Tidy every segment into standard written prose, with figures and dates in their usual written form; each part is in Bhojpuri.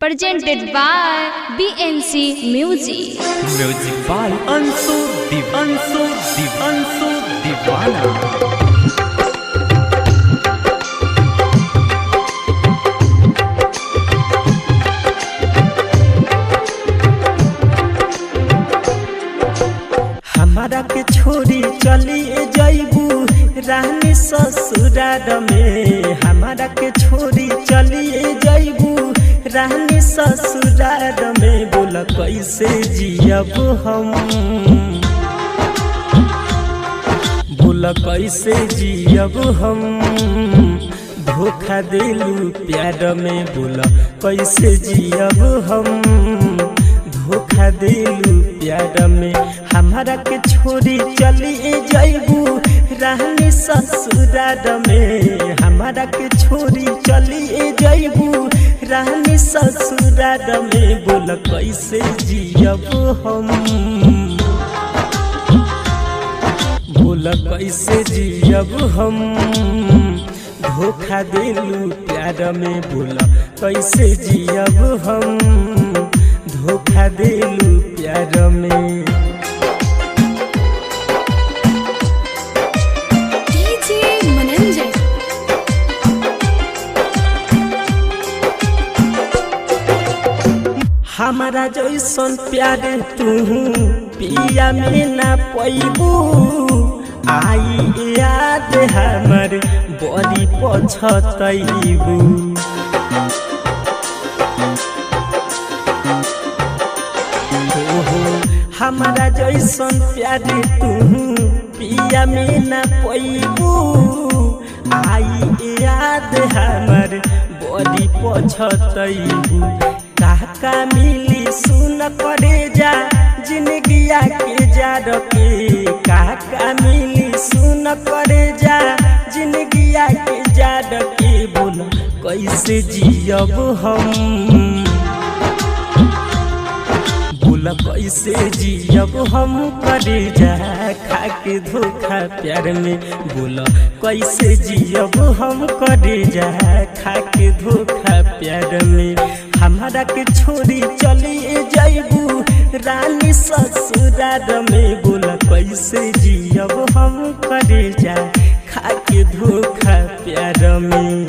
presented by BNC Music. Music by Ansu Divana. हमारा के छोड़ी चली जइबू रानी ससुराल में। हमारा के छोड़ी चली जइबू रानी ससुराल में। बोला कैसे जियब हम, बोला कैसे जियब हम। धोखा दिलू प्यार में। बोला कैसे जियब हम, धोखा दिलू प्यार में। हमारा के छोड़ी चली जइबू रानी ससुराल में। हमारा के छोड़ी चली जइबू रानी ससुराल में। बोला कैसे जियब हम, बोला कैसे जियब हम। धोखा दिलू प्यार में। बोला कैसे जियब हम, धोखा दिलू प्यार में। हमारा जैसन प्यार तू पिया में ना पैबू। आई याद हमर बड़ी पछतैबू। हमारा जैसन प्यार तू पिया में ना पैबू। आई याद हमर बड़ी पछतैबू। काका मिली सुन करे जा जिंदगिया के जा रखे। काका मिली सुन करे जा जिंदगिया के जा रखे। बोला कैसे जियब हम, बोला कैसे जियब हम। करे जा खाके धोखा प्यार में। बोला कैसे जियब हम। करे जा खाके धोखा प्यार में। हमारा के छोड़ी चली जइबू रानी ससुराल में। बोला कैसे जियब हम। करे जा खाके धोखा प्यार में।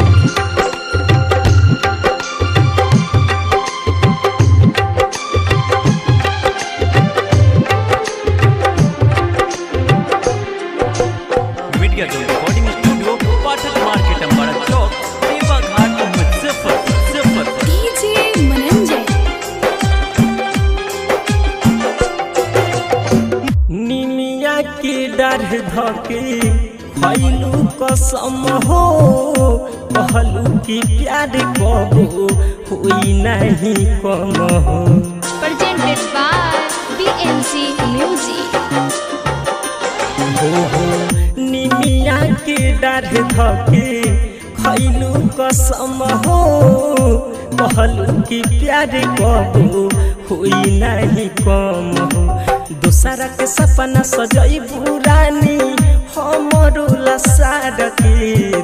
Recording studio Pathak market Ambara चौक सेवा घाट मुजफ्फर। निमिया के डर धके खैलू कसम हो। कहलू कि प्यार कबो हुई नहीं कम हो। Presented by BNC Music. निमिया के डर धके खैलू कसम हो। कहलू कि प्यार कबो हुई नहीं कम हो। दूसरा के सपना सजइबू रानी हमरो लसार के।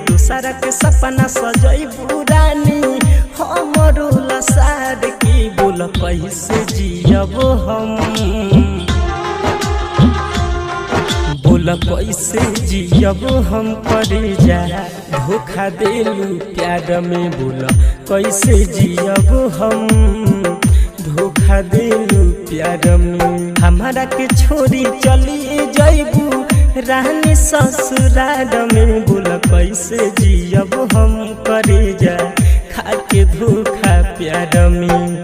दूसरा के सपना सजइबू रानी हमरो लसार के। बोला कैसे जियब हम, बोला कैसे जियब हम। करे जा धोखा दिलू प्यार में। बोला कैसे जियब हम, धोखा दिलू प्यार में। हमारा के छोड़ी चली जइबू रानी ससुराल में। बोला कैसे जियब हम। करे जा खाके धोखा प्यार में।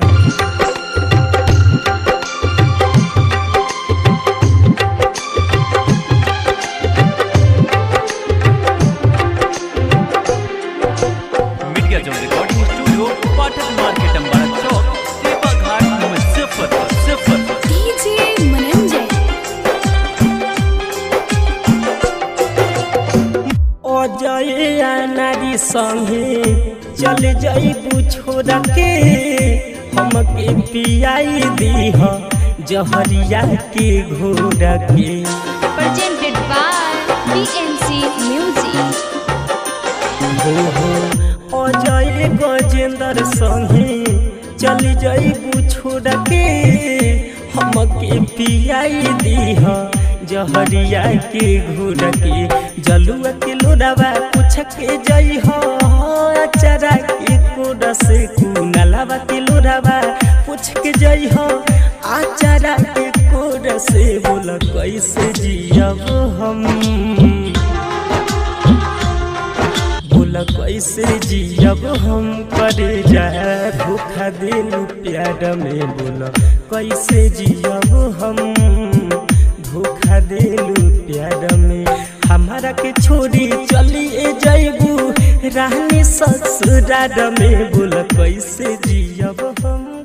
Recording studio Pathak market Ambara चौक सेवा घाट मुजफ्फर। अजय नारी संगे चल जइबू छोड़ के। हमके पियाई दीह जहरिया के घोड़ के। Presented by BNC Music. Ajay Gajendra संगे चली जाइबू छोड़ के हमके पियाई दीह जहरिया के घोर के जलुआ के लोरावा पूछ के जई हो अचारा के कोड से कुनलावा के लोरावा पूछ के जई हो अचारा के कोड से बोल कैसे जियब हम बोल कैसे जियब हम करे जा धोखा दिलू प्यार में बोल कैसे जियब हम धोखा दिलू प्यार में हमारा के छोड़ी चलिए जइबू रानी ससुराल में बोल कैसे जियब हम।